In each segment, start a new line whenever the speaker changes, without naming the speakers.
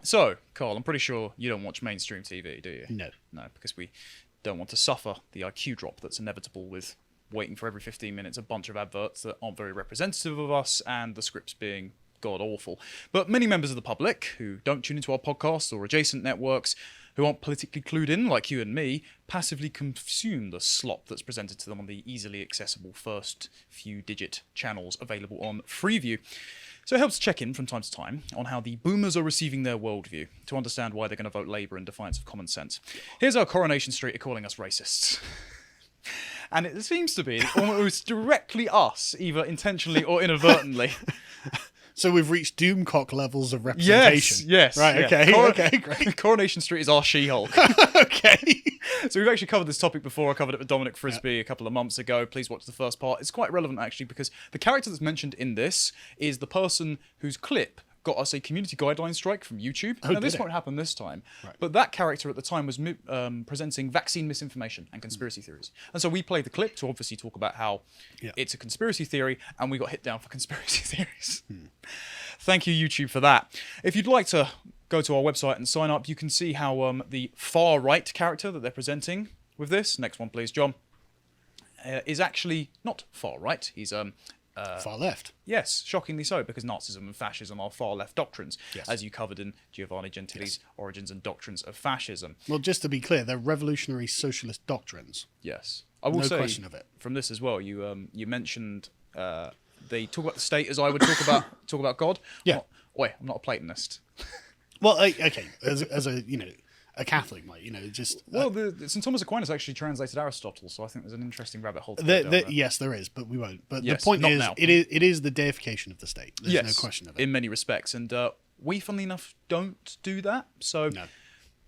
So, Carl, I'm pretty sure you don't watch mainstream TV, do you?
No.
No, because we don't want to suffer the IQ drop that's inevitable with waiting for every 15 minutes a bunch of adverts that aren't very representative of us and the scripts being god awful. But many members of the public who don't tune into our podcasts or adjacent networks, who aren't politically clued in like you and me, passively consume the slop that's presented to them on the easily accessible first few digit channels available on Freeview. So it helps check in from time to time on how the boomers are receiving their worldview to understand why they're going to vote Labour in defiance of common sense. Here's our Coronation Street are calling us racists. And it seems to be almost directly us, either intentionally or inadvertently.
So we've reached Doomcock levels of representation.
Yes.
Right,
yeah.
okay, great.
Coronation Street is our She-Hulk.
Okay.
So we've actually covered this topic before. I covered it with Dominic Frisby a couple of months ago. Please watch the first part. It's quite relevant, actually, because the character that's mentioned in this is the person whose clip got us a community guideline strike from YouTube. Now, this won't happen this time. Right. But that character at the time was presenting vaccine misinformation and conspiracy theories. And so we played the clip to obviously talk about how it's a conspiracy theory, and we got hit down for conspiracy theories. Thank you, YouTube, for that. If you'd like to go to our website and sign up, you can see how the far-right character that they're presenting with this, next one please, John, is actually not far-right. He's
far left.
Yes, shockingly so, because Nazism and fascism are far-left doctrines, as you covered in Giovanni Gentili's Origins and Doctrines of Fascism.
Well, just to be clear, they're revolutionary socialist doctrines.
Yes. I will say,
question of it.
From this as well, you mentioned they talk about the state as I would talk about God.
Yeah.
I'm not a Platonist.
Well, okay, as a a Catholic might, just
well, St. Thomas Aquinas actually translated Aristotle, so I think there's an interesting rabbit hole. There.
Yes, there is, but we won't. But
yes,
the point is,
now.
it is the deification of the state. There's no question of it.
In many respects, and we, funnily enough, don't do that. So
no.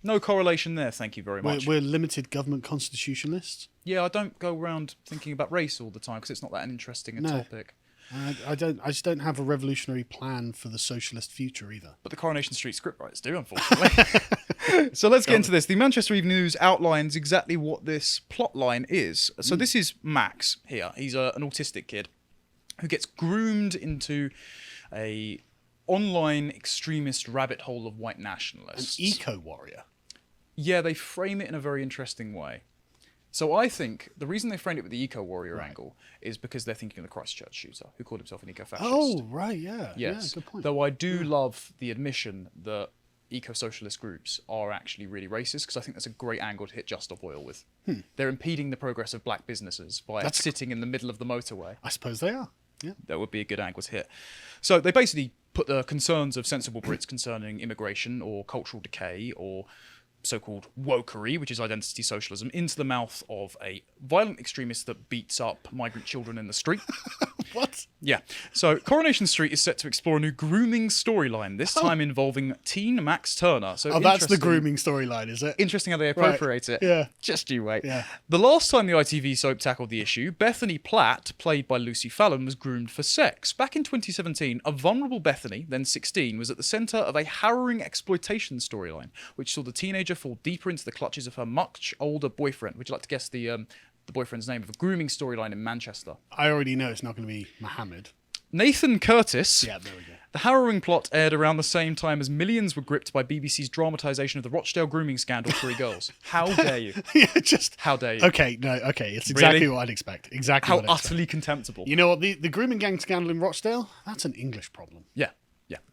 No correlation there, thank you very much.
We're limited government constitutionalists.
Yeah, I don't go around thinking about race all the time because it's not that interesting a topic.
I just don't have a revolutionary plan for the socialist future either.
But the Coronation Street scriptwriters do, unfortunately. So let's get into this. The Manchester Evening News outlines exactly what this plot line is. So this is Max here. He's an autistic kid who gets groomed into a online extremist rabbit hole of white nationalists.
An eco-warrior.
Yeah, they frame it in a very interesting way. So I think the reason they framed it with the eco-warrior angle is because they're thinking of the Christchurch shooter who called himself an eco-fascist.
Oh, right, yeah.
Yes.
Yeah, good point.
Though I do love the admission that eco-socialist groups are actually really racist, because I think that's a great angle to hit Just Stop Oil with. They're impeding the progress of black businesses by sitting in the middle of the motorway.
I suppose they are. Yeah.
That would be a good angle to hit. So they basically put the concerns of sensible Brits concerning immigration or cultural decay or so-called wokery, which is identity socialism, into the mouth of a violent extremist that beats up migrant children in the street.
What?
Yeah. So Coronation Street is set to explore a new grooming storyline, this time involving teen Max Turner. So
that's the grooming storyline, is it?
Interesting how they appropriate it.
Yeah.
Just you wait.
Yeah.
The last time the ITV soap tackled the issue, Bethany Platt, played by Lucy Fallon, was groomed for sex. Back in 2017, a vulnerable Bethany, then 16, was at the centre of a harrowing exploitation storyline, which saw the teenager fall deeper into the clutches of her much older boyfriend. Would you like to guess the boyfriend's name of a grooming storyline in Manchester?
I already know it's not going to be Mohammed.
Nathan Curtis.
Yeah, there we go.
The harrowing plot aired around the same time as millions were gripped by BBC's dramatisation of the Rochdale grooming scandal, Three Girls. How dare you? How dare you?
Okay, it's exactly what I'd expect. Exactly
How
what I'd expect.
utterly contemptible.
You know what? The grooming gang scandal in Rochdale, that's an English problem.
Yeah.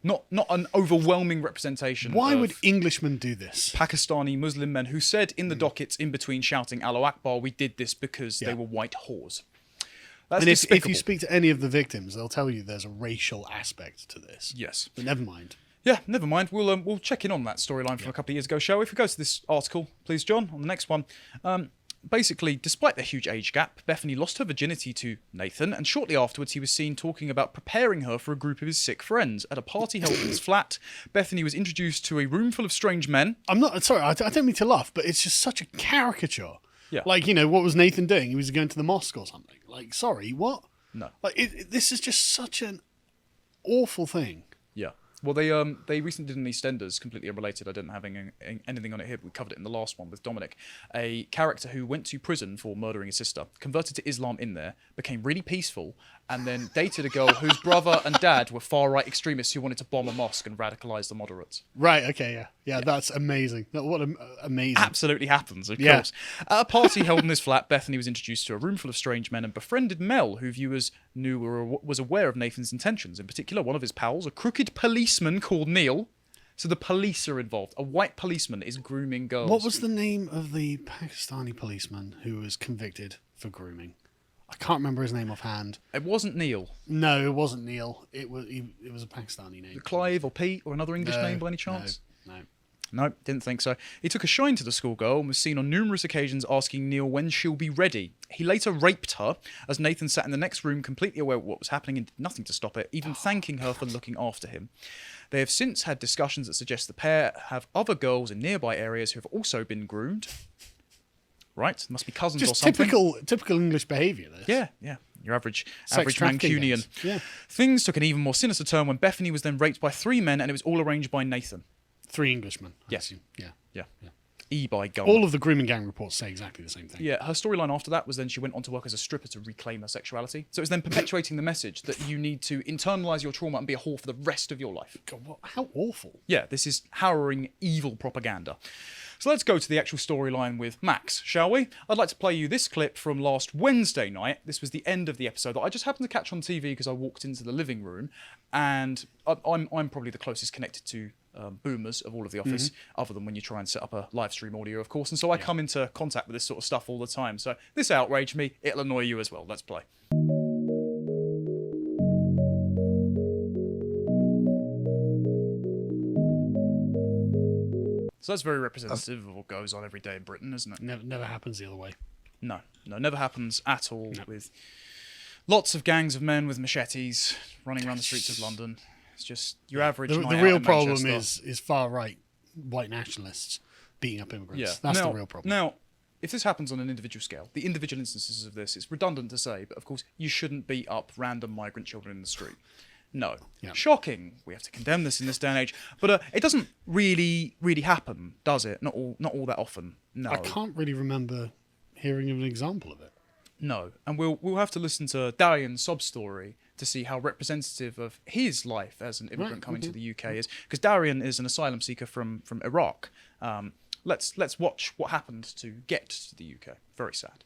Not an overwhelming representation.
Why would Englishmen do this?
Pakistani Muslim men who said in the dockets in between shouting Allahu Akbar, we did this because they were white whores. That's
and if
despicable.
you speak to any of the victims, they'll tell you there's a racial aspect to this.
Yes.
But never mind.
Yeah, never mind. We'll check in on that storyline from a couple of years ago, shall we? If we go to this article, please, John, on the next one. Basically, despite the huge age gap, Bethany lost her virginity to Nathan, and shortly afterwards he was seen talking about preparing her for a group of his sick friends. At a party held in his flat, Bethany was introduced to a room full of strange men.
I'm not sorry, I don't mean to laugh, but it's just such a caricature.
Yeah.
Like, what was Nathan doing? He was going to the mosque or something. Like, sorry, what?
No.
Like, this is just such an awful thing.
Yeah. Well, they recently did an EastEnders, completely unrelated. I didn't have anything on it here, but we covered it in the last one with Dominic. A character who went to prison for murdering his sister, converted to Islam in there, became really peaceful, and then dated a girl whose brother and dad were far-right extremists who wanted to bomb a mosque and radicalise the moderates.
Right. Okay. Yeah. That's amazing. What amazing.
Absolutely happens, of
Yeah.
course. At a party held in his flat, Bethany was introduced to a room full of strange men and befriended Mel, who viewers knew was aware of Nathan's intentions. In particular, one of his pals, a crooked policeman called Neil. So the police are involved. A white policeman is grooming girls.
What was the name of the Pakistani policeman who was convicted for grooming? I can't remember his name offhand.
It wasn't Neil.
No, it wasn't Neil. It was a Pakistani name.
Clive or Pete or another English
No,
name by any chance?
No.
No, didn't think so. He took a shine to the schoolgirl and was seen on numerous occasions asking Neil when she'll be ready. He later raped her as Nathan sat in the next room completely aware of what was happening and did nothing to stop it, even thanking her for looking after him. They have since had discussions that suggest the pair have other girls in nearby areas who have also been groomed. Right? Must be cousins or
Just
something.
typical English behaviour. This.
Yeah. Your average
trafficking
Mancunian.
gangs. Yeah.
Things took an even more sinister turn when Bethany was then raped by 3 men and it was all arranged by Nathan.
3 Englishmen. I
Yes.
assume. Yeah.
Yeah. By gum.
All of the grooming gang reports say exactly the same thing.
Yeah, her storyline after that was then she went on to work as a stripper to reclaim her sexuality. So it was then perpetuating the message that you need to internalise your trauma and be a whore for the rest of your life.
God, how awful.
Yeah, this is harrowing, evil propaganda. So let's go to the actual storyline with Max, shall we? I'd like to play you this clip from last Wednesday night. This was the end of the episode that I just happened to catch on TV because I walked into the living room, and I'm probably the closest connected to boomers of all of the office, other than when you try and set up a live stream audio, of course. And so I come into contact with this sort of stuff all the time. So this outraged me. It'll annoy you as well. Let's play. So that's very representative of what goes on every day in Britain, isn't it?
Never happens the other way.
No, never happens at all. With lots of gangs of men with machetes running around the streets of London. It's just your average
The
night out
real
in
problem
Manchester.
is far right white nationalists beating up immigrants.
Yeah,
That's the real problem.
Now, if this happens on an individual scale, the individual instances of this, it's redundant to say, but of course, you shouldn't beat up random migrant children in the street. No.
Yeah.
Shocking. We have to condemn this in this day and age. But it doesn't really happen, does it? Not all that often. No.
I can't really remember hearing of an example of it.
No. And we'll have to listen to Darian's sob story to see how representative of his life as an immigrant coming to the UK is. Because Darian is an asylum seeker from Iraq. Let's watch what happened to get to the UK. Very sad.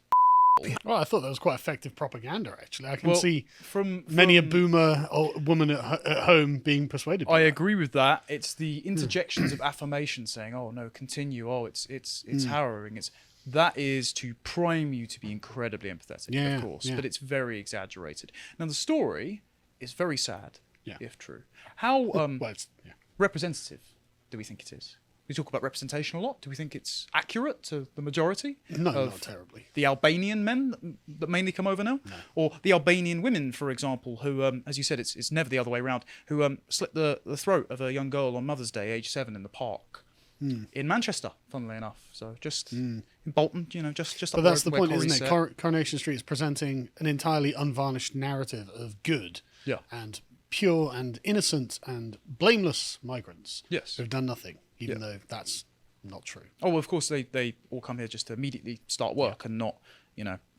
Well, I thought that was quite effective propaganda, actually. I can see
from
many a boomer or woman at home being persuaded by
I
that.
agree with that. It's the interjections of affirmation saying, "Oh no, continue. Oh, it's harrowing." That is to prime you to be incredibly empathetic, of course, but it's very exaggerated. Now the story is very sad, if true. How representative do we think it is? We talk about representation a lot. Do we think it's accurate to the majority?
No, not terribly.
The Albanian men that mainly come over now?
No.
Or the Albanian women, for example, who, as you said, it's never the other way around, who slit the throat of a young girl on Mother's Day, age 7, in the park. In Manchester, funnily enough. So just in Bolton, just
But
up
that's
the
the
road
point,
where
isn't
Corrie's
it? Coronation Street is presenting an entirely unvarnished narrative of good and pure and innocent and blameless migrants who've done nothing, even though that's not true.
Oh, well, of course, they all come here just to immediately start work and not,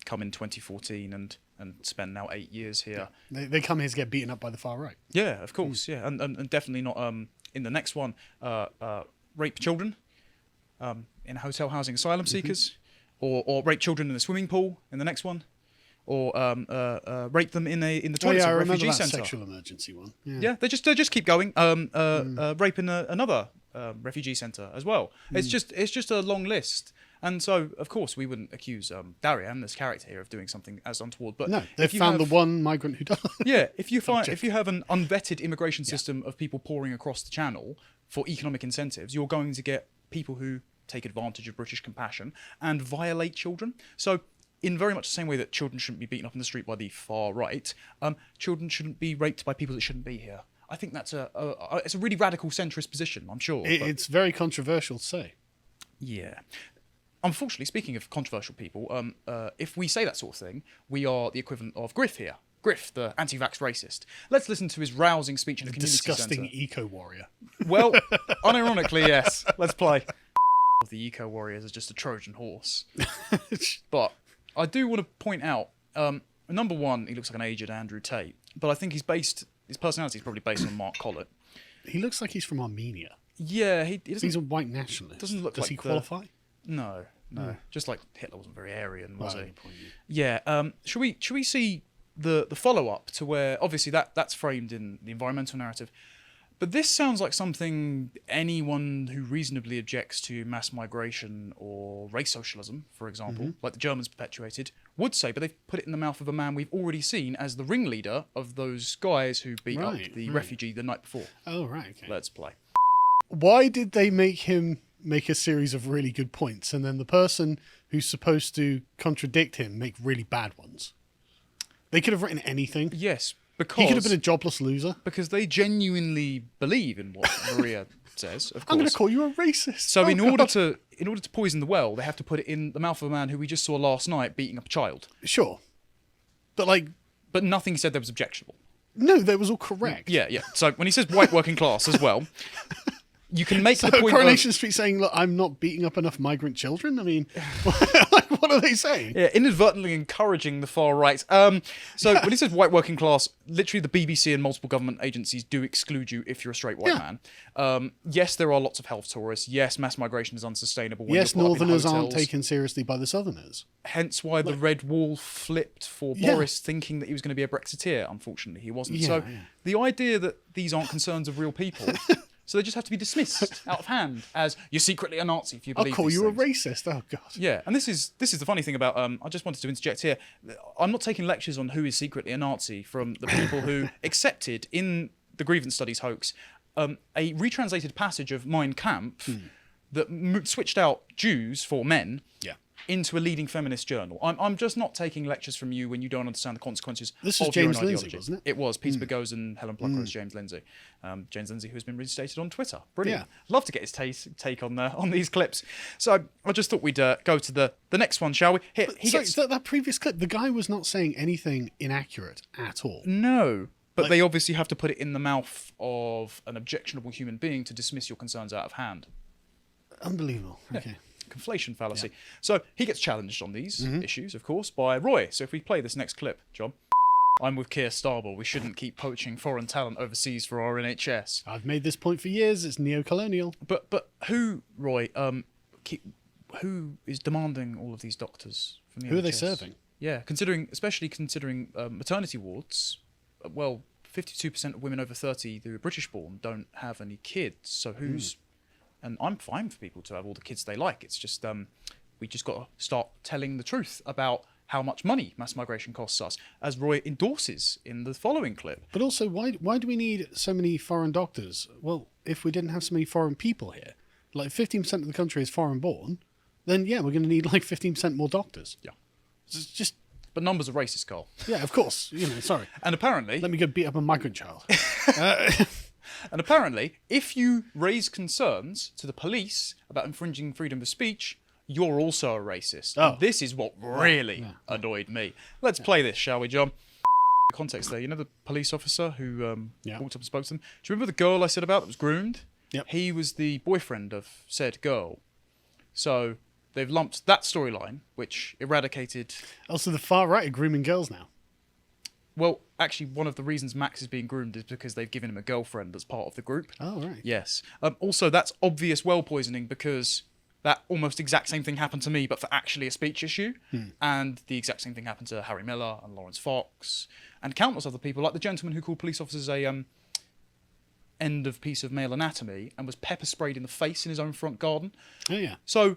come in 2014 and spend now 8 years here.
Yeah. They come here to get beaten up by the far right.
Yeah, of course, and definitely not in the next one, rape children in hotel housing asylum seekers, or rape children in the swimming pool in the next one, or rape them in the toilets of a refugee centre.
Sexual emergency one.
Yeah, they just keep going. Rape in another refugee centre as well. It's just a long list. And so, of course, we wouldn't accuse Darian, this character here, of doing something as untoward. But
no, they've found the one migrant who does.
Yeah, if you have an unvetted immigration system of people pouring across the channel for economic incentives, you're going to get people who take advantage of British compassion and violate children. So, in very much the same way that children shouldn't be beaten up in the street by the far right, children shouldn't be raped by people that shouldn't be here. I think that's it's a really radical centrist position, I'm sure.
It's very controversial to say.
Yeah. Unfortunately, speaking of controversial people, if we say that sort of thing, we are the equivalent of Griff here. Griff, the anti-vax racist. Let's listen to his rousing speech in the community
Disgusting
centre.
eco-warrior.
Well, unironically, yes. Let's play. The eco-warriors is just a Trojan horse. But I do want to point out, Number one, he looks like an aged Andrew Tate, but I think his personality is probably based on Mark Collett.
He looks like he's from Armenia.
Yeah, he doesn't.
He's a white nationalist.
Doesn't look
Does
like
he qualify?
No. Just like Hitler wasn't very Aryan, was he?
Point of view.
Yeah. Should we see the follow up to where obviously that's framed in the environmental narrative, but this sounds like something anyone who reasonably objects to mass migration or race socialism, for example, like the Germans perpetuated, would say. But they've put it in the mouth of a man we've already seen as the ringleader of those guys who beat up the refugee the night before.
Oh right. Okay.
Let's play.
Why did they make him make a series of really good points, and then the person who's supposed to contradict him make really bad ones? They could have written anything.
Yes, because
he could have been a jobless loser.
Because they genuinely believe in what Maria says. Of course,
I'm going to call you a racist.
So in order to poison the well, they have to put it in the mouth of a man who we just saw last night beating up a child.
Sure, but
nothing he said there was objectionable.
No, that was all correct.
Yeah. So when he says white working class as well. You can make the point
Coronation Street saying, look, I'm not beating up enough migrant children? I mean, what are they saying?
Yeah, inadvertently encouraging the far right. So when he says white working class, literally the BBC and multiple government agencies do exclude you if you're a straight white man. Yes, there are lots of health tourists. Yes, mass migration is unsustainable.
Yes, Northerners aren't taken seriously by the Southerners.
Hence why the red wall flipped for Boris, thinking that he was going to be a Brexiteer. Unfortunately, he wasn't. The idea that these aren't concerns of real people... So they just have to be dismissed out of hand as you're secretly a Nazi if you believe.
I'll call you a racist. Oh God.
Yeah, and this is the funny thing about. I just wanted to interject here. I'm not taking lectures on who is secretly a Nazi from the people who accepted in the grievance studies hoax a retranslated passage of Mein Kampf that switched out Jews for men. Yeah. Into a leading feminist journal. I'm just not taking lectures from you when you don't understand the consequences
of your own ideology. This was James Lindsay, wasn't it?
It was. Peter Bogho's and Helen Pluckrose, James Lindsay. James Lindsay, who has been reinstated on Twitter. Brilliant. Yeah. Love to get his take on these clips. So I just thought we'd go to the next one, shall we?
That previous clip, the guy was not saying anything inaccurate at all.
No. But they obviously have to put it in the mouth of an objectionable human being to dismiss your concerns out of hand.
Unbelievable. Okay.
Conflation fallacy. Yeah. So he gets challenged on these issues, of course, by Roy. So if we play this next clip, John. I'm with Keir Starmer. We shouldn't keep poaching foreign talent overseas for our NHS.
I've made this point for years. It's neo-colonial.
But who, Roy, who is demanding all of these doctors from the NHS?
Who are they serving?
Yeah, especially considering maternity wards. Well, 52% of women over 30 who are British-born don't have any kids. So who's... And I'm fine for people to have all the kids they like. It's just we just got to start telling the truth about how much money mass migration costs us, as Roy endorses in the following clip.
But also, why do we need so many foreign doctors? Well, if we didn't have so many foreign people here, like 15% of the country is foreign-born, then yeah, we're going to need like 15% more doctors.
Yeah.
It's just...
But numbers are racist, Carl.
Yeah, of course. Sorry.
And apparently...
Let me go beat up a migrant child.
And apparently, if you raise concerns to the police about infringing freedom of speech, you're also a racist.
Oh.
And this is what really annoyed me. Let's play this, shall we, John? Context there. You know the police officer who walked up and spoke to them? Do you remember the girl I said about that was groomed?
Yep.
He was the boyfriend of said girl. So they've lumped that storyline, which eradicated...
Also, the far right are grooming girls now.
Well, actually, one of the reasons Max is being groomed is because they've given him a girlfriend that's part of the group.
Oh, right.
Yes. Also, that's obvious well poisoning because that almost exact same thing happened to me, but for actually a speech issue. And the exact same thing happened to Harry Miller and Lawrence Fox and countless other people, like the gentleman who called police officers a end of piece of male anatomy and was pepper sprayed in the face in his own front garden.
Oh, yeah.
So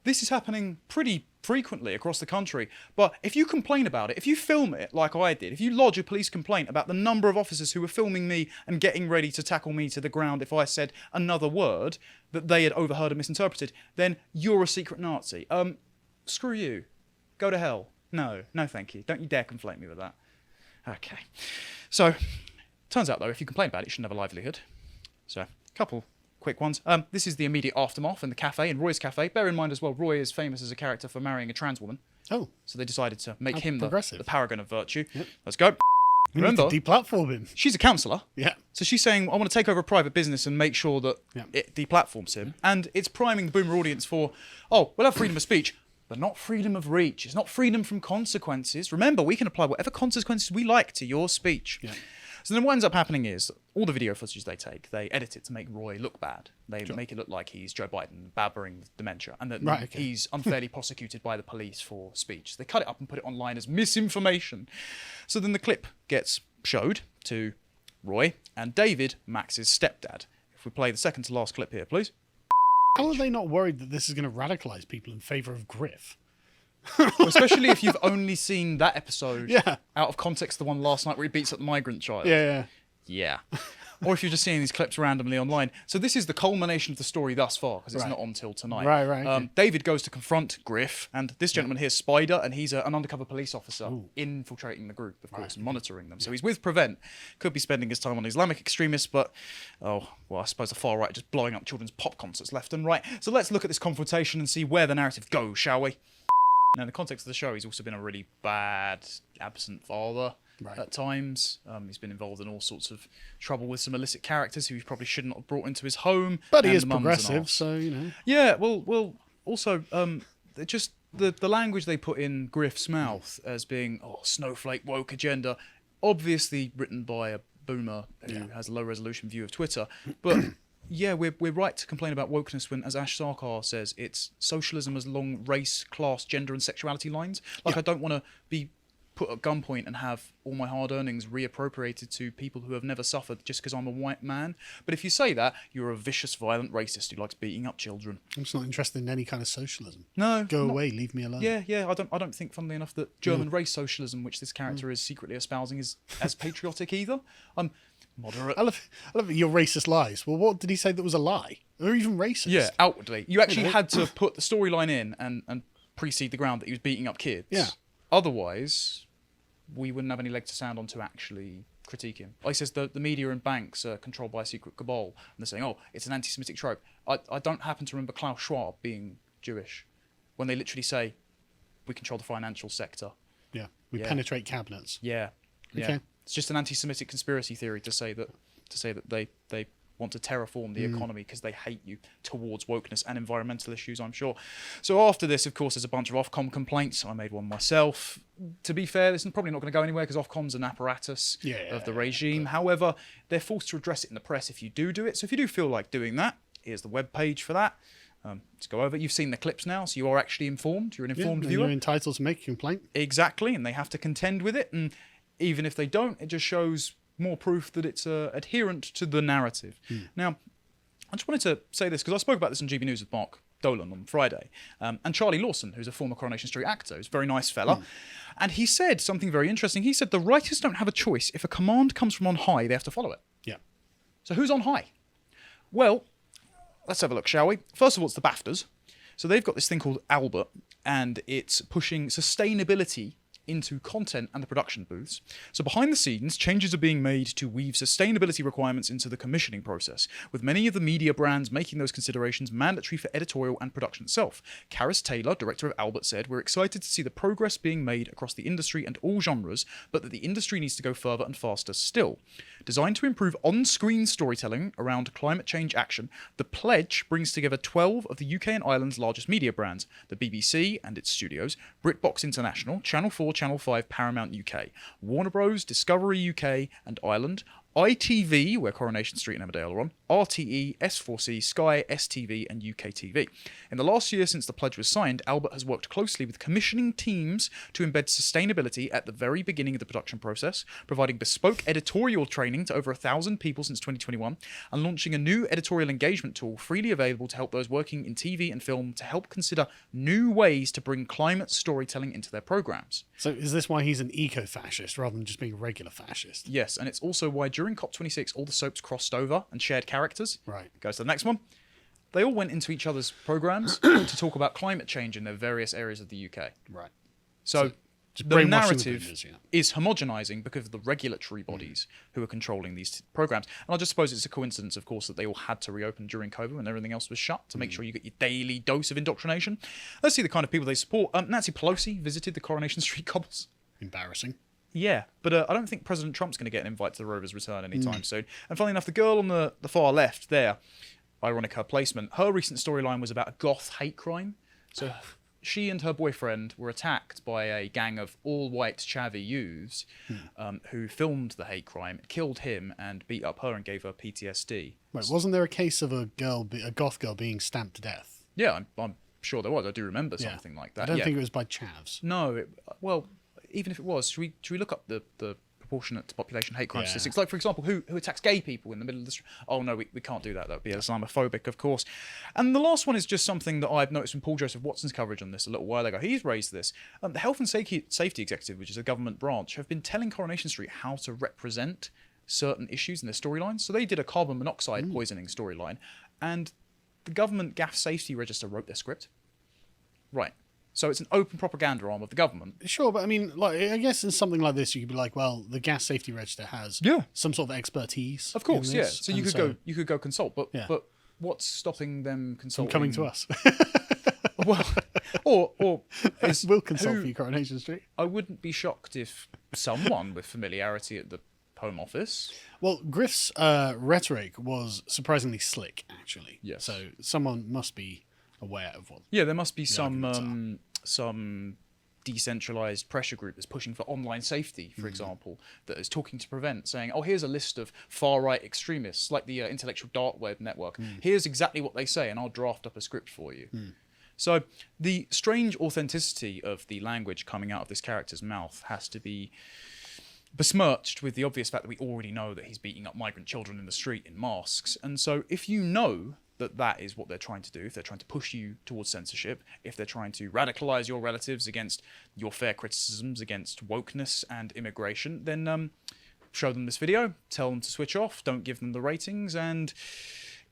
this is happening pretty frequently across the country. But if you complain about it, if you film it like I did, if you lodge a police complaint about the number of officers who were filming me and getting ready to tackle me to the ground if I said another word that they had overheard and misinterpreted, then you're a secret Nazi. Screw you. Go to hell. No thank you. Don't you dare conflate me with that. Okay. So, turns out though, if you complain about it, you shouldn't have a livelihood. So, a couple quick ones. This is the immediate aftermath in the cafe, in Roy's cafe. Bear in mind as well, Roy is famous as a character for marrying a trans woman.
Oh.
So they decided to make him the paragon of virtue.
Yep.
Let's go. Remember,
deplatform him.
She's a counsellor.
Yeah.
So she's saying, I want to take over a private business and make sure that it deplatforms him. And it's priming the boomer audience for, we'll have freedom of speech, but not freedom of reach. It's not freedom from consequences. Remember, we can apply whatever consequences we like to your speech.
Yeah.
So then what ends up happening is all the video footage they take, they edit it to make Roy look bad. They make it look like he's Joe Biden babbering with dementia and that he's unfairly prosecuted by the police for speech. They cut it up and put it online as misinformation. So then the clip gets showed to Roy and David, Max's stepdad. If we play the second to last clip here, please.
How are they not worried that this is going to radicalise people in favour of Griff?
Well, especially if you've only seen that episode
Yeah.
out of context, the one last night where he beats up the migrant child.
Yeah.
Or if you're just seeing these clips randomly online. So this is the culmination of the story thus far, because it's not on till tonight.
Right. Okay.
David goes to confront Griff, and this gentleman here is Spider, and he's an undercover police officer infiltrating the group, of course, and monitoring them. So he's with Prevent. Could be spending his time on Islamic extremists, but, I suppose the far right just blowing up children's pop concerts left and right. So let's look at this confrontation and see where the narrative goes, shall we? Now, in the context of the show, he's also been a really bad, absent father at times. He's been involved in all sorts of trouble with some illicit characters who he probably shouldn't have brought into his home.
But he is progressive, so, you know.
Yeah, well, also, just the language they put in Griff's mouth as being, snowflake woke agenda, obviously written by a boomer who has a low-resolution view of Twitter, but... Yeah, we're right to complain about wokeness when, as Ash Sarkar says, it's socialism as along race, class, gender and sexuality lines. I don't want to be put at gunpoint and have all my hard earnings reappropriated to people who have never suffered just because I'm a white man. But if you say that, you're a vicious, violent racist who likes beating up children.
I'm just not interested in any kind of socialism.
No.
Go away, leave me alone.
Yeah. I don't think, funnily enough, that German race socialism, which this character is secretly espousing, is as patriotic either. I'm moderate.
I love your racist lies. Well, what did he say that was a lie? Or even racist?
Yeah, outwardly. You actually had to put the storyline in and precede the ground that he was beating up kids.
Yeah.
Otherwise, we wouldn't have any leg to stand on to actually critique him. Like he says, the media and banks are controlled by a secret cabal. And they're saying, it's an anti-Semitic trope. I don't happen to remember Klaus Schwab being Jewish when they literally say, we control the financial sector.
Yeah. We penetrate cabinets.
Yeah.
Okay.
It's just an anti-Semitic conspiracy theory to say that they want to terraform the economy because they hate you towards wokeness and environmental issues, I'm sure. So after this, of course, there's a bunch of Ofcom complaints. I made one myself. To be fair, this is probably not going to go anywhere because Ofcom's an apparatus of the regime. However, they're forced to address it in the press if you do it. So if you do feel like doing that, here's the webpage for that. Let's go over it. You've seen the clips now, so you are actually informed. You're an informed viewer.
You're entitled to make a complaint.
Exactly, and they have to contend with it. And even if they don't, it just shows more proof that it's adherent to the narrative. Now, I just wanted to say this, because I spoke about this on GB News with Mark Dolan on Friday, and Charlie Lawson, who's a former Coronation Street actor, who's a very nice fella, and he said something very interesting. He said the writers don't have a choice. If a command comes from on high, they have to follow it.
Yeah.
So who's on high? Well, let's have a look, shall we? First of all, it's the BAFTAs. So they've got this thing called Albert, and it's pushing sustainability into content and the production booths. So behind the scenes, changes are being made to weave sustainability requirements into the commissioning process, with many of the media brands making those considerations mandatory for editorial and production itself. Karis Taylor, director of Albert, said, "We're excited to see the progress being made across the industry and all genres, but that the industry needs to go further and faster still." Designed to improve on-screen storytelling around climate change action, the pledge brings together 12 of the UK and Ireland's largest media brands, the BBC and its studios, BritBox International, Channel 4, Channel 5, Paramount UK, Warner Bros, Discovery UK and Ireland, ITV, where Coronation Street and Emmerdale are on, RTE, S4C, Sky, STV and UK TV. In the last year since the pledge was signed, Albert has worked closely with commissioning teams to embed sustainability at the very beginning of the production process, providing bespoke editorial training to over 1,000 people since 2021, and launching a new editorial engagement tool freely available to help those working in TV and film to help consider new ways to bring climate storytelling into their programs.
So is this why he's an eco-fascist rather than just being a regular fascist?
Yes, and it's also why during COP26 all the soaps crossed over and shared characters.
Right.
Goes to the next one. They all went into each other's programs to talk about climate change in their various areas of the UK.
Right.
So the narrative is homogenizing because of the regulatory bodies who are controlling these programs. And I just suppose it's a coincidence, of course, that they all had to reopen during COVID when everything else was shut to make sure you get your daily dose of indoctrination. Let's see the kind of people they support. Nancy Pelosi visited the Coronation Street cobbles.
Embarrassing.
Yeah, but I don't think President Trump's going to get an invite to the Rovers' return anytime soon. And funnily enough, the girl on the far left there, ironic her placement, her recent storyline was about a goth hate crime. So she and her boyfriend were attacked by a gang of all-white Chavi youths who filmed the hate crime, killed him, and beat up her and gave her PTSD.
Right, wasn't there a case of a goth girl being stamped to death?
Yeah, I'm sure there was. I do remember something like that.
I don't think it was by chavs.
No, well, even if it was, should we look up the proportionate to population hate crime statistics? Like, for example, who attacks gay people in the middle of the street? Oh, no, we can't do that. That would be Islamophobic, of course. And the last one is just something that I've noticed from Paul Joseph Watson's coverage on this a little while ago. He's raised this. The Health and Safety Executive, which is a government branch, have been telling Coronation Street how to represent certain issues in their storylines. So they did a carbon monoxide poisoning storyline, and the government Gaff Safety Register wrote their script. Right. So it's an open propaganda arm of the government.
Sure, but I mean, like, I guess in something like this, you could be like, well, the gas safety register has some sort of expertise.
Of course, yeah. So you could go consult, but what's stopping them consulting?
From coming to us.
Well, or
we'll consult for you, Coronation Street.
I wouldn't be shocked if someone with familiarity at the Home Office.
Well, Griff's rhetoric was surprisingly slick, actually.
Yes.
So someone must be aware of what.
Yeah, there must be some decentralized pressure group that's pushing for online safety, for example, that is talking to Prevent, saying, oh, here's a list of far-right extremists, like the Intellectual Dark Web Network. Here's exactly what they say, and I'll draft up a script for you. So the strange authenticity of the language coming out of this character's mouth has to be besmirched with the obvious fact that we already know that he's beating up migrant children in the street in masks. And so if you know that is what they're trying to do, if they're trying to push you towards censorship, if they're trying to radicalize your relatives against your fair criticisms against wokeness and immigration, then show them this video, tell them to switch off, don't give them the ratings, and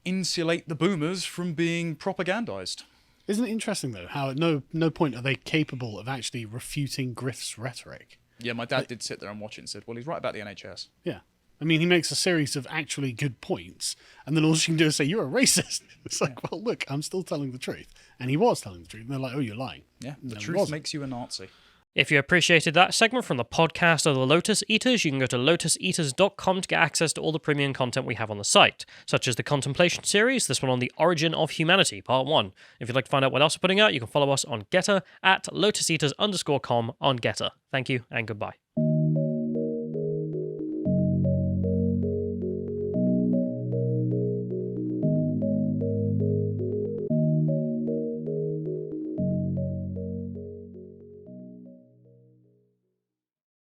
insulate the boomers from being propagandized.
Isn't it interesting, though, how at no point are they capable of actually refuting Griff's rhetoric?
Yeah, my dad did sit there and watch it and said, well, he's right about the NHS.
Yeah. I mean, he makes a series of actually good points, and then all she can do is say, you're a racist. It's like, well, look, I'm still telling the truth. And he was telling the truth. And they're like, oh, you're lying.
Yeah, the truth makes you a Nazi.
If you appreciated that segment from the podcast of the Lotus Eaters, you can go to lotuseaters.com to get access to all the premium content we have on the site, such as the Contemplation series, this one on the Origin of Humanity, Part 1. If you'd like to find out what else we're putting out, you can follow us on Getter at lotuseaters_com on Getter. Thank you and goodbye.